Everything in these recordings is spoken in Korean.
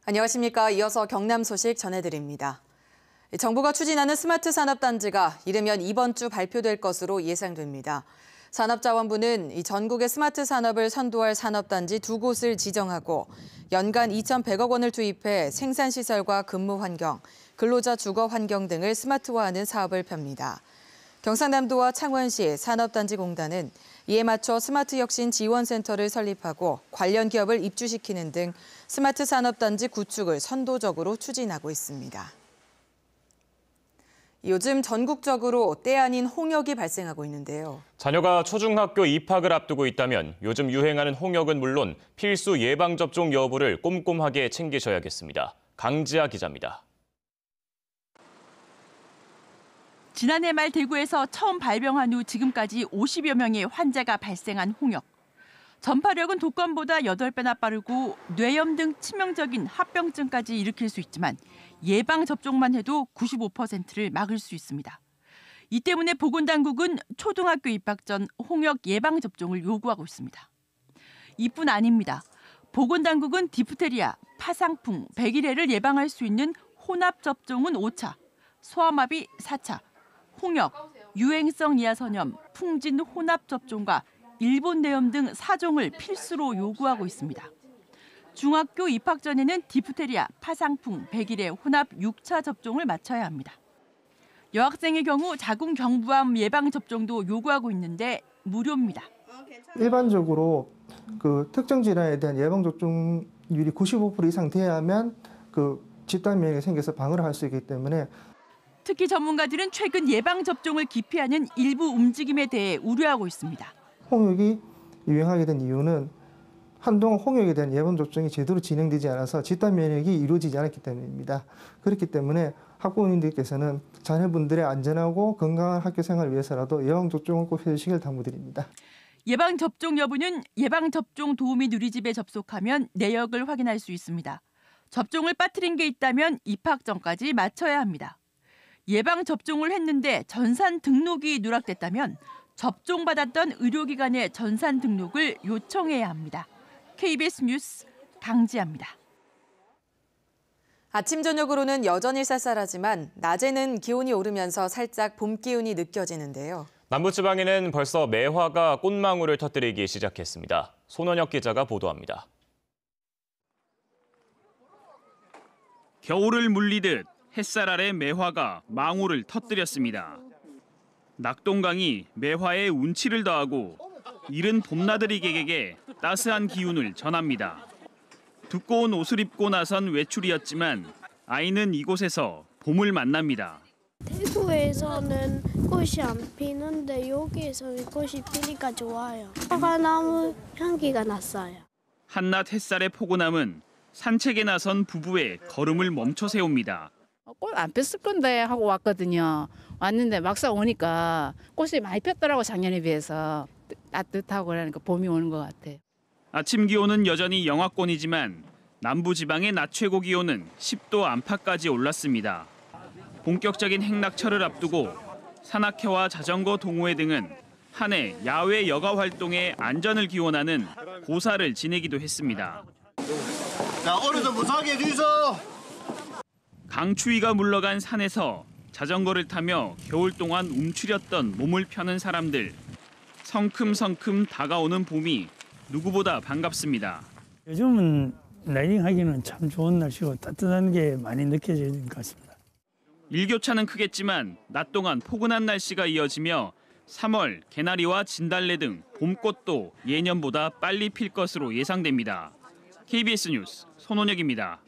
안녕하십니까. 이어서 경남 소식 전해드립니다. 정부가 추진하는 스마트 산업단지가 이르면 이번 주 발표될 것으로 예상됩니다. 산업자원부는 전국의 스마트 산업을 선도할 산업단지 2곳을 지정하고 연간 2,100억 원을 투입해 생산시설과 근무 환경, 근로자 주거 환경 등을 스마트화하는 사업을 펴니다. 경상남도와 창원시 산업단지공단은 이에 맞춰 스마트 혁신 지원센터를 설립하고 관련 기업을 입주시키는 등 스마트 산업단지 구축을 선도적으로 추진하고 있습니다. 요즘 전국적으로 때 아닌 홍역이 발생하고 있는데요. 자녀가 초중학교 입학을 앞두고 있다면 요즘 유행하는 홍역은 물론 필수 예방접종 여부를 꼼꼼하게 챙기셔야겠습니다. 강지아 기자입니다. 지난해 말 대구에서 처음 발병한 후 지금까지 50여 명의 환자가 발생한 홍역. 전파력은 독감보다 8배나 빠르고 뇌염 등 치명적인 합병증까지 일으킬 수 있지만 예방접종만 해도 95%를 막을 수 있습니다. 이 때문에 보건당국은 초등학교 입학 전 홍역 예방접종을 요구하고 있습니다. 이뿐 아닙니다. 보건당국은 디프테리아, 파상풍, 백일해를 예방할 수 있는 혼합접종은 5차, 소아마비 4차, 홍역, 유행성 이하선염, 풍진 혼합접종과 일본 뇌염 등 4종을 필수로 요구하고 있습니다. 중학교 입학 전에는 디프테리아, 파상풍, 백일해 혼합 6차 접종을 마쳐야 합니다. 여학생의 경우 자궁경부암 예방접종도 요구하고 있는데 무료입니다. 일반적으로 특정 질환에 대한 예방접종률이 95% 이상 돼야만 집단 면역이 생겨서 방어를 할 수 있기 때문에 특히 전문가들은 최근 예방접종을 기피하는 일부 움직임에 대해 우려하고 있습니다. 홍역이 유행하게 된 이유는 한동안 홍역에 대한 예방접종이 제대로 진행되지 않아서 집단 면역이 이루어지지 않았기 때문입니다. 그렇기 때문에 학부모님들께서는 자녀분들의 안전하고 건강한 학교 생활을 위해서라도 예방접종을 꼭 해주시길 당부드립니다. 예방접종 여부는 예방접종 도우미 누리집에 접속하면 내역을 확인할 수 있습니다. 접종을 빠뜨린 게 있다면 입학 전까지 마쳐야 합니다. 예방접종을 했는데 전산 등록이 누락됐다면 접종받았던 의료기관의 전산 등록을 요청해야 합니다. KBS 뉴스 강지아입니다. 아침 저녁으로는 여전히 쌀쌀하지만 낮에는 기온이 오르면서 살짝 봄 기운이 느껴지는데요. 남부지방에는 벌써 매화가 꽃망울을 터뜨리기 시작했습니다. 손원혁 기자가 보도합니다. 겨울을 물리듯 햇살 아래 매화가 망울을 터뜨렸습니다. 낙동강이 매화에 운치를 더하고 이른 봄나들이객에게 따스한 기운을 전합니다. 두꺼운 옷을 입고 나선 외출이었지만 아이는 이곳에서 봄을 만납니다. 대구에서는 꽃이 안 피는데 여기에서는 꽃이 피니까 좋아요. 사과나무 향기가 났어요. 한낮 햇살의 포근함은 산책에 나선 부부의 걸음을 멈춰 세웁니다. 꽃 안 폈을 건데 하고 왔거든요. 왔는데 막상 오니까 꽃이 많이 폈더라고, 작년에 비해서. 따뜻하고 그러니까 봄이 오는 것 같아요. 아침 기온은 여전히 영하권이지만 남부지방의 낮 최고 기온은 10도 안팎까지 올랐습니다. 본격적인 행락철을 앞두고 산악회와 자전거 동호회 등은 한 해 야외 여가 활동의 안전을 기원하는 고사를 지내기도 했습니다. 자, 어른들 무사하게 해주세요. 강추위가 물러간 산에서 자전거를 타며 겨울 동안 움츠렸던 몸을 펴는 사람들. 성큼성큼 다가오는 봄이 누구보다 반갑습니다. 요즘은 라이딩하기는 참 좋은 날씨고 따뜻한 게 많이 느껴지는 것 같습니다. 일교차는 크겠지만 낮 동안 포근한 날씨가 이어지며 3월 개나리와 진달래 등 봄꽃도 예년보다 빨리 필 것으로 예상됩니다. KBS 뉴스 손원혁입니다.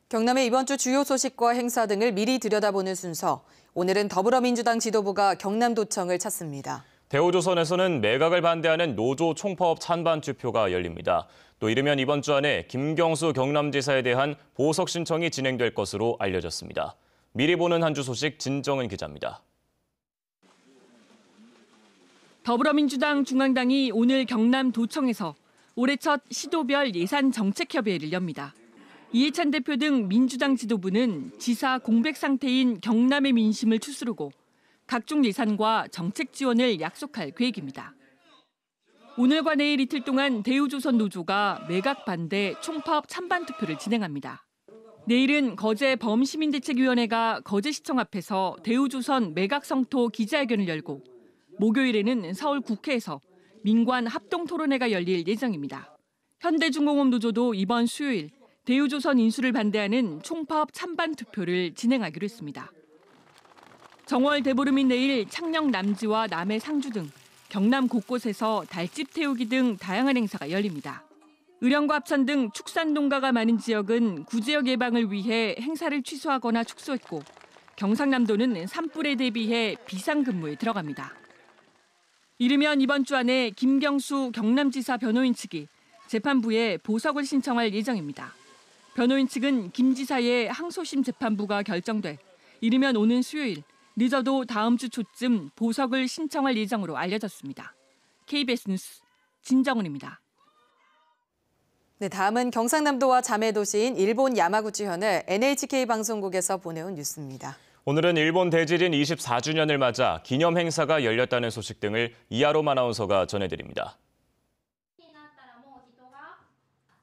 경남의 이번 주 주요 소식과 행사 등을 미리 들여다보는 순서. 오늘은 더불어민주당 지도부가 경남도청을 찾습니다. 대우조선에서는 매각을 반대하는 노조 총파업 찬반 투표가 열립니다. 또 이르면 이번 주 안에 김경수 경남지사에 대한 보석 신청이 진행될 것으로 알려졌습니다. 미리 보는 한 주 소식 진정은 기자입니다. 더불어민주당 중앙당이 오늘 경남도청에서 올해 첫 시도별 예산정책협의회를 엽니다. 이해찬 대표 등 민주당 지도부는 지사 공백 상태인 경남의 민심을 추스르고 각종 예산과 정책 지원을 약속할 계획입니다. 오늘과 내일 이틀 동안 대우조선 노조가 매각 반대 총파업 찬반 투표를 진행합니다. 내일은 거제 범시민대책위원회가 거제시청 앞에서 대우조선 매각 성토 기자회견을 열고 목요일에는 서울 국회에서 민관 합동토론회가 열릴 예정입니다. 현대중공업 노조도 이번 수요일 대우조선 인수를 반대하는 총파업 찬반 투표를 진행하기로 했습니다. 정월 대보름인 내일 창녕 남지와 남해 상주 등 경남 곳곳에서 달집 태우기 등 다양한 행사가 열립니다. 의령과 합천 등 축산 농가가 많은 지역은 구제역 예방을 위해 행사를 취소하거나 축소했고 경상남도는 산불에 대비해 비상근무에 들어갑니다. 이르면 이번 주 안에 김경수 경남지사 변호인 측이 재판부에 보석을 신청할 예정입니다. 변호인 측은 김 지사의 항소심 재판부가 결정돼 이르면 오는 수요일 늦어도 다음 주 초쯤 보석을 신청할 예정으로 알려졌습니다. KBS 뉴스 진정은입니다. 네, 다음은 경상남도와 자매도시인 일본 야마구치현을 NHK 방송국에서 보내온 뉴스입니다. 오늘은 일본 대지진 24주년을 맞아 기념 행사가 열렸다는 소식 등을 이하롬 아나운서가 전해드립니다.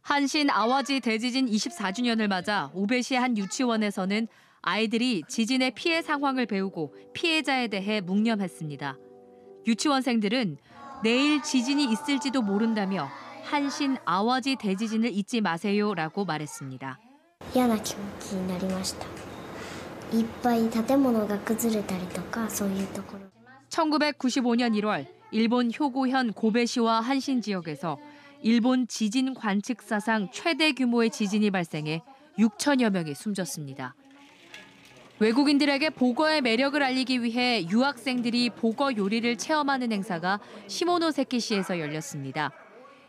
한신 아와지 대지진 24주년을 맞아 오베시의 한 유치원에서는 아이들이 지진의 피해 상황을 배우고 피해자에 대해 묵념했습니다. 유치원생들은 내일 지진이 있을지도 모른다며 한신 아와지 대지진을 잊지 마세요라고 말했습니다. 嫌な気持ちになりました。いっぱい建物が崩れたりとかそういうところ。 1995년 1월 일본 효고현 고베시와 한신 지역에서 일본 지진 관측 사상 최대 규모의 지진이 발생해 6천여 명이 숨졌습니다. 외국인들에게 보거의 매력을 알리기 위해 유학생들이 보거 요리를 체험하는 행사가 시모노세키시에서 열렸습니다.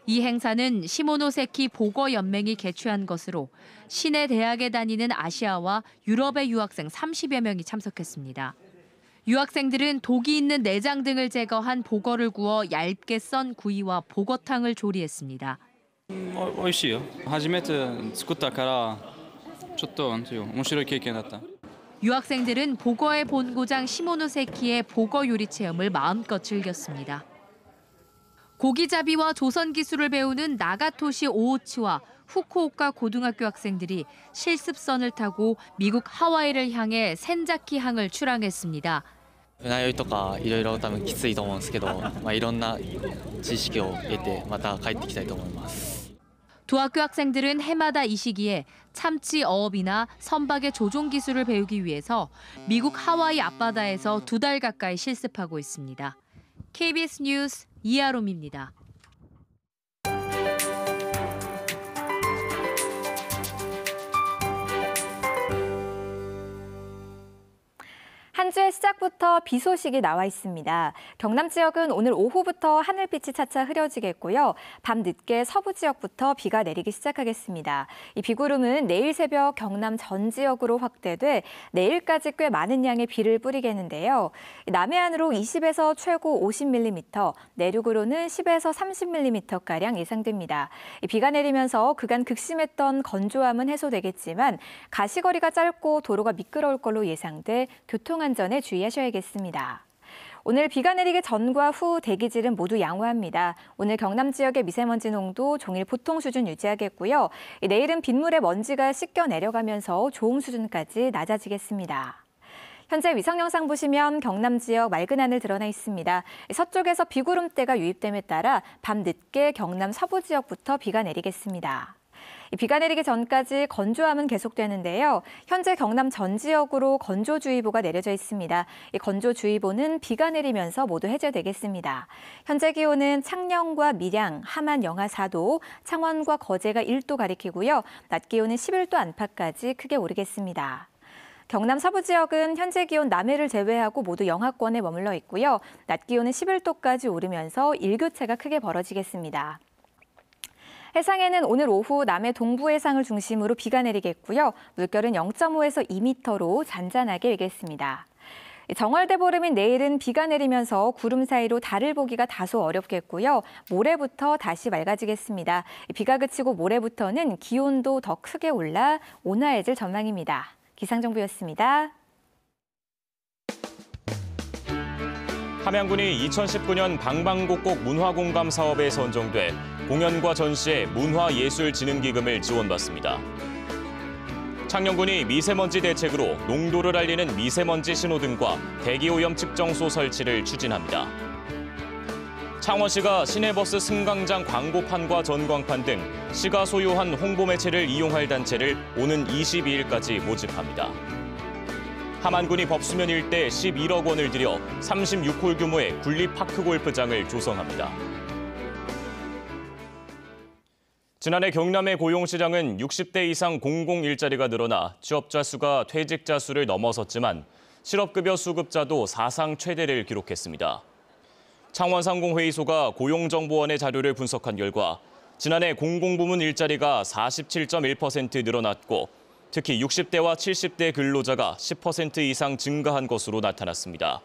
이 행사는 시모노세키 보거 연맹이 개최한 것으로 시내 대학에 다니는 아시아와 유럽의 유학생 30여 명이 참석했습니다. 유학생들은 독이 있는 내장 등을 제거한 보거를 구워 얇게 썬 구이와 보거탕을 조리했습니다. 美味しいよ。初めて作ったからちょっと面白い経験だった。 유학생들은 보거의 본고장 시모노세키의 보거 요리 체험을 마음껏 즐겼습니다. 고기잡이와 조선 기술을 배우는 나가토시 오오치와 후쿠오카 고등학교 학생들이 실습선을 타고 미국 하와이를 향해 센자키 항을 출항했습니다. 船酔いとかいろいろ多分きついと思うんですけど、いろんな知識を得てまた帰ってきたいと思います。 두 학교 학생들은 해마다 이 시기에 참치 어업이나 선박의 조종 기술을 배우기 위해서 미국 하와이 앞바다에서 2달 가까이 실습하고 있습니다. KBS 뉴스 이하롬입니다. 한 주의 시작부터 비 소식이 나와 있습니다. 경남 지역은 오늘 오후부터 하늘빛이 차차 흐려지겠고요. 밤 늦게 서부 지역부터 비가 내리기 시작하겠습니다. 이 비구름은 내일 새벽 경남 전 지역으로 확대돼 내일까지 꽤 많은 양의 비를 뿌리겠는데요. 남해안으로 20에서 최고 50mm, 내륙으로는 10에서 30mm가량 예상됩니다. 비가 내리면서 그간 극심했던 건조함은 해소되겠지만 가시거리가 짧고 도로가 미끄러울 걸로 예상돼 교통안전에 주의하셔야겠습니다. 오늘 비가 내리기 전과 후 대기질은 모두 양호합니다. 오늘 경남 지역의 미세먼지 농도 종일 보통 수준 유지하겠고요. 내일은 빗물에 먼지가 씻겨 내려가면서 좋음 수준까지 낮아지겠습니다. 현재 위성 영상 보시면 경남 지역 맑은 하늘 드러나 있습니다. 서쪽에서 비구름대가 유입됨에 따라 밤 늦게 경남 서부 지역부터 비가 내리겠습니다. 비가 내리기 전까지 건조함은 계속되는데요. 현재 경남 전 지역으로 건조주의보가 내려져 있습니다. 이 건조주의보는 비가 내리면서 모두 해제되겠습니다. 현재 기온은 창녕과 밀양, 함안 영하 4도, 창원과 거제가 1도 가리키고요. 낮 기온은 11도 안팎까지 크게 오르겠습니다. 경남 서부 지역은 현재 기온 남해를 제외하고 모두 영하권에 머물러 있고요. 낮 기온은 11도까지 오르면서 일교차가 크게 벌어지겠습니다. 해상에는 오늘 오후 남해 동부 해상을 중심으로 비가 내리겠고요. 물결은 0.5에서 2m로 잔잔하게 일겠습니다. 정월대보름인 내일은 비가 내리면서 구름 사이로 달을 보기가 다소 어렵겠고요. 모레부터 다시 맑아지겠습니다. 비가 그치고 모레부터는 기온도 더 크게 올라 온화해질 전망입니다. 기상정보였습니다. 함양군이 2019년 방방곡곡 문화공감 사업에 선정돼 공연과 전시에 문화예술진흥기금을 지원받습니다. 창녕군이 미세먼지 대책으로 농도를 알리는 미세먼지 신호등과 대기오염 측정소 설치를 추진합니다. 창원시가 시내버스 승강장 광고판과 전광판 등 시가 소유한 홍보 매체를 이용할 단체를 오는 22일까지 모집합니다. 함안군이 법수면 일대 11억 원을 들여 36홀 규모의 군립파크골프장을 조성합니다. 지난해 경남의 고용시장은 60대 이상 공공일자리가 늘어나 취업자 수가 퇴직자 수를 넘어섰지만 실업급여 수급자도 사상 최대를 기록했습니다. 창원상공회의소가 고용정보원의 자료를 분석한 결과 지난해 공공부문 일자리가 47.1% 늘어났고 특히 60대와 70대 근로자가 10% 이상 증가한 것으로 나타났습니다.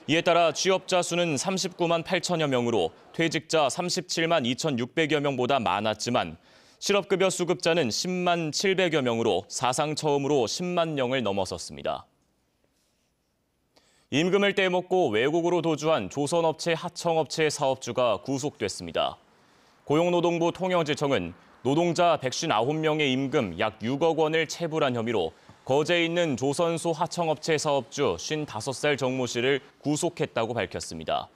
이에 따라 취업자 수는 39만 8천여 명으로 퇴직자 37만 2,600여 명보다 많았지만 실업급여 수급자는 10만 700여 명으로 사상 처음으로 10만 명을 넘어섰습니다. 임금을 떼먹고 외국으로 도주한 조선업체 하청업체 사업주가 구속됐습니다. 고용노동부 통영지청은 노동자 159명의 임금 약 6억 원을 체불한 혐의로 거제에 있는 조선소 하청업체 사업주 55살 정모 씨를 구속했다고 밝혔습니다.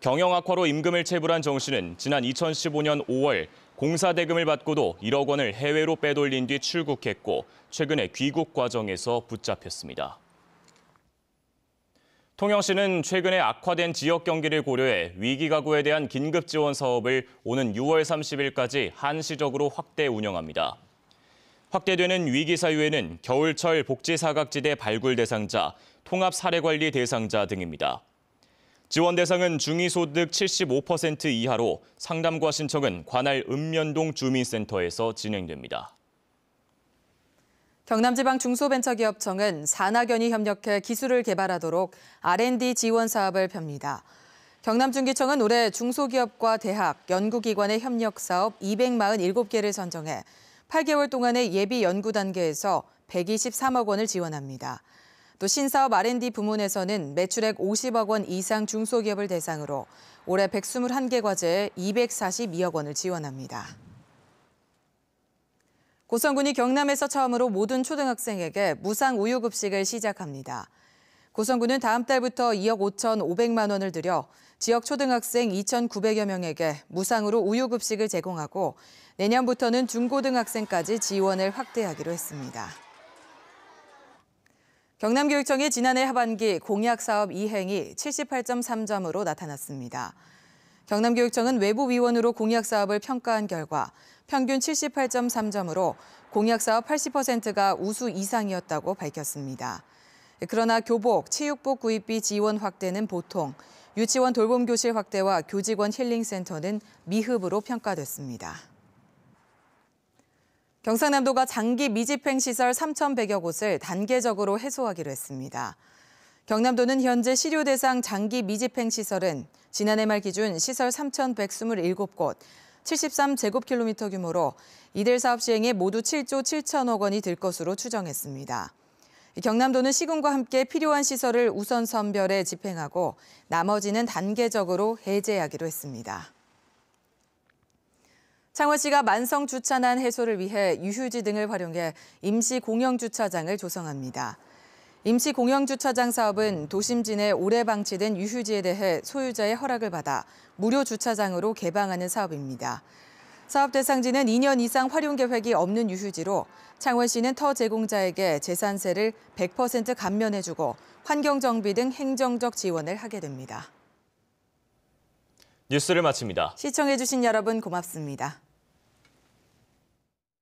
경영 악화로 임금을 체불한 정 씨는 지난 2015년 5월 공사 대금을 받고도 1억 원을 해외로 빼돌린 뒤 출국했고 최근에 귀국 과정에서 붙잡혔습니다. 통영시는 최근에 악화된 지역 경기를 고려해 위기 가구에 대한 긴급 지원 사업을 오는 6월 30일까지 한시적으로 확대 운영합니다. 확대되는 위기 사유에는 겨울철 복지사각지대 발굴 대상자, 통합 사례관리 대상자 등입니다. 지원 대상은 중위소득 75% 이하로 상담과 신청은 관할 읍면동 주민센터에서 진행됩니다. 경남지방중소벤처기업청은 산학연이 협력해 기술을 개발하도록 R&D 지원 사업을 펴니다. 경남중기청은 올해 중소기업과 대학, 연구기관의 협력 사업 247개를 선정해 8개월 동안의 예비 연구 단계에서 123억 원을 지원합니다. 또 신사업 R&D 부문에서는 매출액 50억 원 이상 중소기업을 대상으로 올해 121개 과제에 242억 원을 지원합니다. 고성군이 경남에서 처음으로 모든 초등학생에게 무상 우유급식을 시작합니다. 고성군은 다음 달부터 2억 5,500만 원을 들여 지역 초등학생 2,900여 명에게 무상으로 우유급식을 제공하고 내년부터는 중고등학생까지 지원을 확대하기로 했습니다. 경남교육청이 지난해 하반기 공약사업 이행이 78.3점으로 나타났습니다. 경남교육청은 외부위원으로 공약사업을 평가한 결과 평균 78.3점으로 공약사업 80%가 우수 이상이었다고 밝혔습니다. 그러나 교복, 체육복 구입비 지원 확대는 보통, 유치원 돌봄교실 확대와 교직원 힐링센터는 미흡으로 평가됐습니다. 경상남도가 장기 미집행시설 3,100여 곳을 단계적으로 해소하기로 했습니다. 경남도는 현재 실효 대상 장기 미집행시설은 지난해 말 기준 시설 3,127곳, 73제곱킬로미터 규모로 이들 사업 시행에 모두 7조 7천억 원이 들 것으로 추정했습니다. 경남도는 시군과 함께 필요한 시설을 우선 선별해 집행하고 나머지는 단계적으로 해제하기로 했습니다. 창원시가 만성 주차난 해소를 위해 유휴지 등을 활용해 임시 공영주차장을 조성합니다. 임시 공영주차장 사업은 도심지 내 오래 방치된 유휴지에 대해 소유자의 허락을 받아 무료 주차장으로 개방하는 사업입니다. 사업 대상지는 2년 이상 활용 계획이 없는 유휴지로 창원시는 터 제공자에게 재산세를 100% 감면해주고 환경정비 등 행정적 지원을 하게 됩니다. 뉴스를 마칩니다. 시청해주신 여러분 고맙습니다.